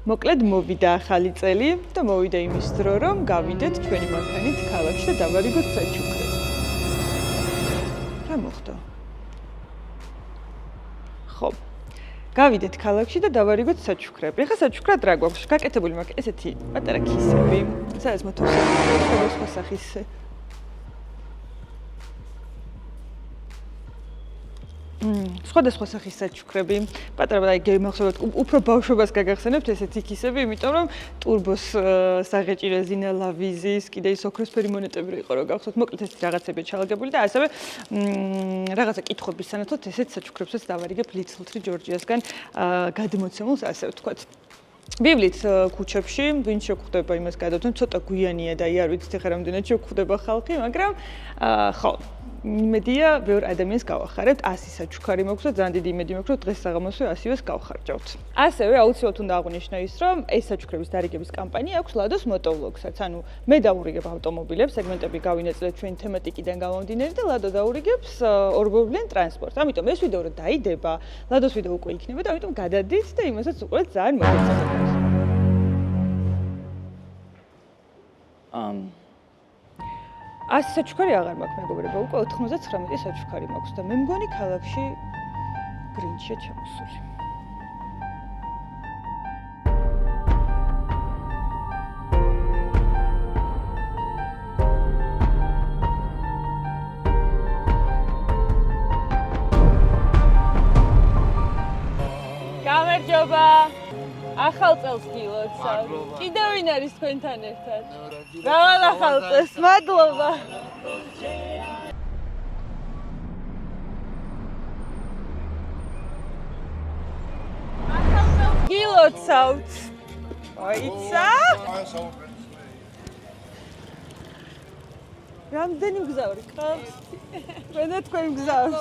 მოკლედ მოვიდა ახალი წელი და მოვიდა იმის დრო, რომ გავიდეთ ჩვენი მანქანით ქალაქში და დავარიგოთ საჩუქრები. რა მოხდა? ხო. გავიდეთ ქალაქში და დავარიგოთ საჩუქრები. ეხლა საჩუქრად რა გვაქვს? გაკეთებული მაქვს ესეთი პატარა ქისები, სადაც მოთხოვნა სხვადასხვა სახის სხვადასხვა სახის საჩუქრები, პატარა გემახსოვრად უფრო ბავშვობას გაგახსენებთ ესეთი ქისები, იმიტომ რომ ტურბოს საღეჭი რეზინა ლავიზის, კიდე ის ოქროსფერი მონეტები იყო რა გახსოვთ, მოკლედ ესეთი რაღაცები ჩალაგებული და ასევე რაღაცა კითხვების სანაცვლოდ ესეთ საჩუქრებსაც დავარიგებ ლიცლთრი ჯორჯიასგან გადმოცემულს, ასე ვთქვათ. ბიბლით ქუჩებში, ვინც შეგვხვდება იმას გადავთქვით, ცოტა გვიანია და არ ვიცით ახლა რამდენად შეგვხვდება ხალხი, მაგრამ ხო, იმედია, ბევრ ადამიანს გავახარებთ, 100 საჩუქარი მაქვს და ძალიან დიდი იმედი მაქვს, რომ დღეს საღამოსვე 100-ს გავხარჯავთ. ასევე აუცილებლად უნდა აღვნიშნო ის, რომ ეს საჩუქრების დარიგების კამპანია აქვს ლადოს მოტოვლოგსაც, ანუ მე დავურიგებ ავტომობილებს, სეგმენტები გავინაწილეთ ჩვენი თემატიკიდან გამომდინარე და ლადო დაურიგებს ორბობლიან ტრანსპორტს. ამიტომ ეს ვიდეო რო დაიდება, ლადოს ვიდეო უკვე იქნება და ამიტომ გადადით და იმასაც უყურეთ ძალიან მოგეწონებათ. ასი საჩუქარი აღარ მაქვს მეგობრებო, უკვე 99 საჩუქარი მაქვს და მე მგონი ქალაქში გრინჩია ჩამოსული. გამარჯობა. ახალ წელს გილოცავ. კიდევ ვინ არის თქვენთან ერთად? რავალ ახალ წელს, მადლობა. ახალ წელს გილოცავთ. აიცა? რამდენი მგზავრი ყავს? ვენა თქვენ მგზავს?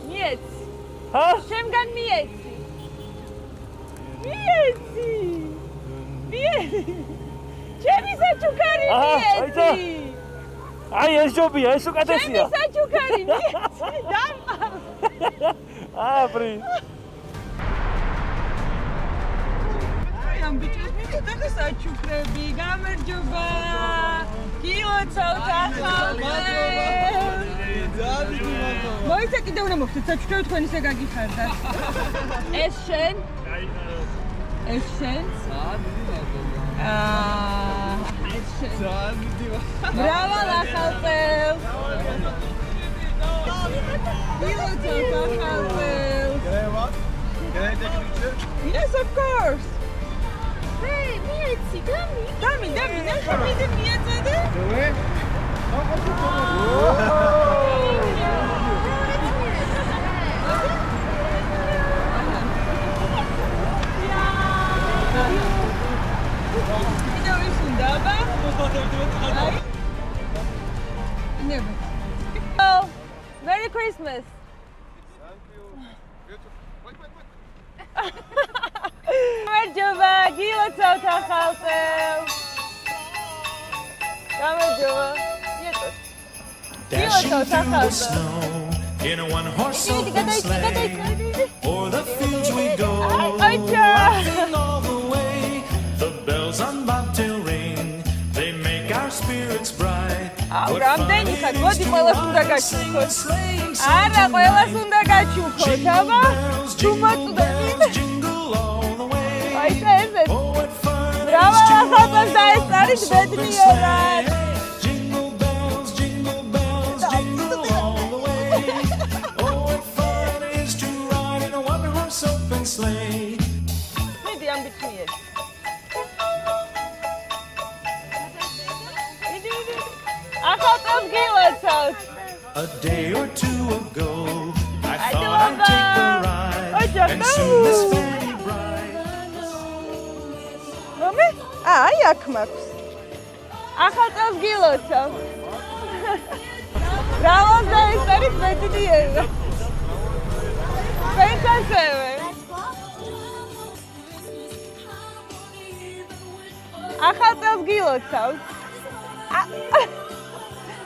მიეცი. შემგან მიეცი. ჩემი საჩუქარი მიეცი. აი ეს ჯობია, ეს უკეთესია. ჩემი საჩუქარი მიეცი. დამყარ. აბრი. აი ამ ბიჭებს მივიდა ხა საჩუქრები. გამარჯობა. გილოცავთ ახალ წელს. მოიცა კიდე უნდა მოხდეთ საჩუქრები თქვენ ისე გაგიხარდათ. ეს შენ? ეს შენ? ეს შენ. ბრავალ ახალ წელს. გილოცავთ ახალ წელს. Yes, of course. Hey, მიეცი, დამი, ნახე მიდე მიეწოდე. Oh, Merry Christmas. Thank you. Wait. გამარჯობა, გილოცავთ ახალ წელს. გამარჯობა. გილოცავთ ახალ წელს. In a one-horse open sleigh, o'er the fields we go, laughing all the way. The bells on bobtail ring, they make our spirits bright. რამდენი ხარ? მოდი ყველას უნდა გაჩუქოთ. არა, ყველას უნდა გაჩუქოთ, აბა. თუ მოწდებით. აი ეს. ბრავო, ახალ და ეს არის ბედნიერად. მიდი ამ ბიჭნიერ. ახალ წელს გილოცავთ. A day or two ago, I thought I'd take a ride and soon this very bride. მომე? აი აქ მაქვს. ახალ წელს გილოცავ. ბრავო და ეს არის ბედნიერად. ფანტასტიკე. ახალ წელს გილოცავთ.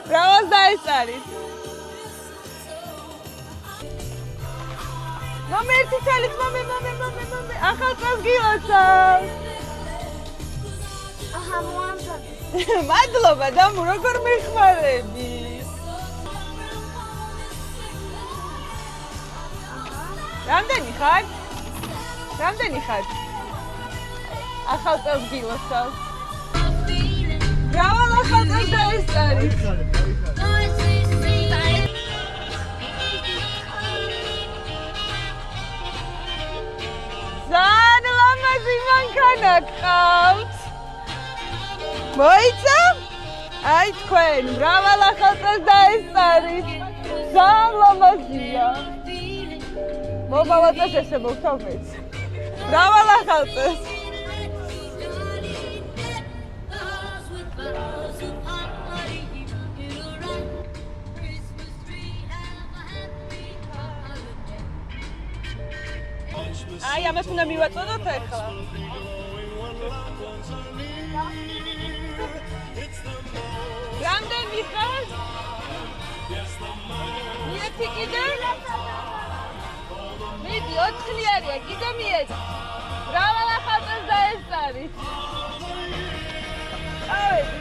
ბრავოს დაესწარით. მომი ერთი წელით მომი. ახალ წელს გილოცავთ. აჰა, მოამზადე. მადლობა დამუ, როგორ მიხმარები? რამდენი ხარ? ახალ წელს გილოცავთ. ბრავო, ახალ წელს დაესწარით. ძალიან ლამაზი მანქანა გყავთ. მოიცა? აი თქვენ, ბრავო, ახალ წელს დაესწარით. ძალიან ლამაზია. მომავალ წელს ესე მოგთავმეთ. ბრავო, ახალ წელს. აი, ამას უნდა მივაწოდოთ ახლა. რამდენი ხარ? ერთი კიდე? მიდი, 4-იანია, კიდე მიეცა. ბრავო, ახალ წელს დაესწარით. წავედი.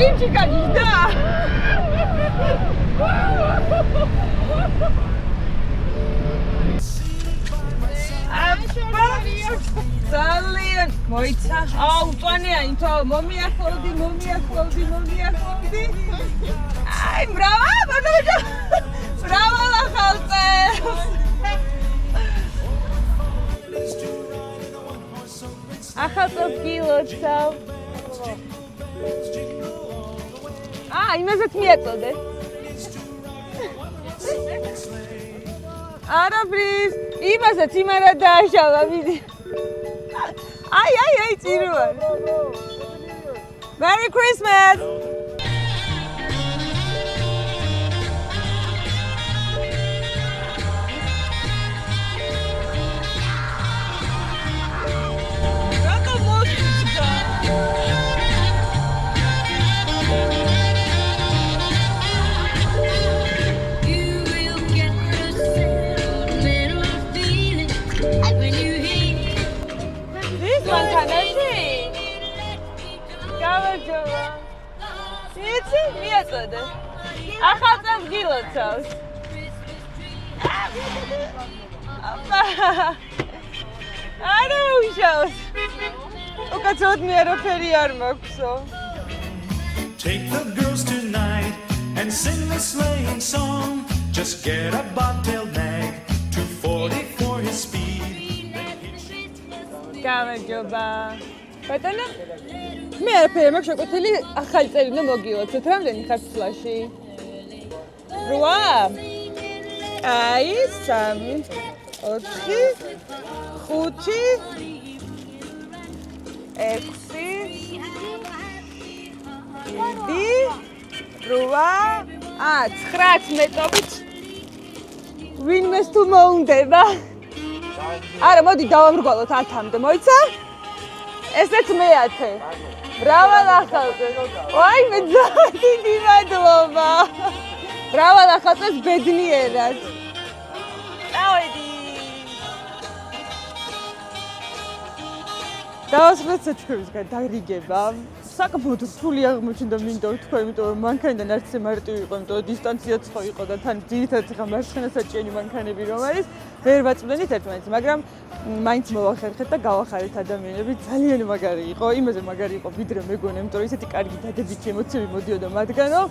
Римчика, да! ძალიან მოიცა. აუ, ტვანიანი თო, მომიახლოვდი. აი, ბრავო, ბატონო. ბრავო, ახალ წელს. ახალ წელს გილოცავ. იმაზეც მიაწოდე. არაფრის, იმაზეც იმარა დააშავა, მიდი. აი, წირვარ. Merry Christmas! რატო მოსწდა? გამარჯობა. იცი, მიაწოდე. ახალ წელს გილოცავს. არა უშავს. უკაცრავად მე არაფერი არ მაქვსო. Take the girls tonight and sing the sleighing song. Just get a bobtail nag, 240 for his speed. გამარჯობა. ბატონო, მე არაფერი მაქვს შეკუთილი, ახალი წელი უნდა მოგილოცოთ. რამდენი ხარ ფლაში? 8. აი, 3, 4, 5, 6, 9 მეტობით ვინმეს თუ მოუნდება. არა, მოდი დავამრგვალოთ 10-მდე, მოიცა? ესეც მე-10. ბრავო, ახალ წელს. აი, მე ძალიან დიდი მადლობა. ბრავო, ახალ წელს ბედნიერად. წავედი. დავასრულეთ საჩუქრებისგან დარიგება. საკმაოდ რთული აღმოჩნდა მინდა ვთქვა, იმიტომ რომ მანქანიდან არც მარტივი იყო, იმიტომ რომ დისტანციაც ხო იყო და თან ძირითადად ხა მარცხენა საჭიენი მანქანები რომ არის, ვერ ვაწვდენით ერთმანეთს, მაგრამ მაინც მოვახერხეთ და გავახარეთ ადამიანები, ძალიან მაგარი იყო, იმაზე მაგარი იყო ვიდრე მეგონა, იმიტომ რომ ისეთი კარგი დადებითი ემოციები მოდიოდა მათგან, რომ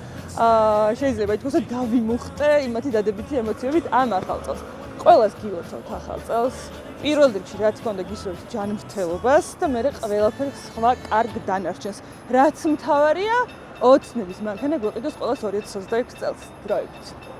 შეიძლება ითქვას, რომ დავიმუხტე იმათი დადებითი ემოციებით ამ ახალ წელს. ყველას გილოცავთ ახალ წელს. პირველ რიგში რაც გქონდა გისურვებთ ჯანმრთელობას და მერე ყველაფერი სხვა კარგ დანარჩენს. რაც მთავარია, ოცნების მანქანა გვეყიდოს ყველას 2026 წელს. დროებით.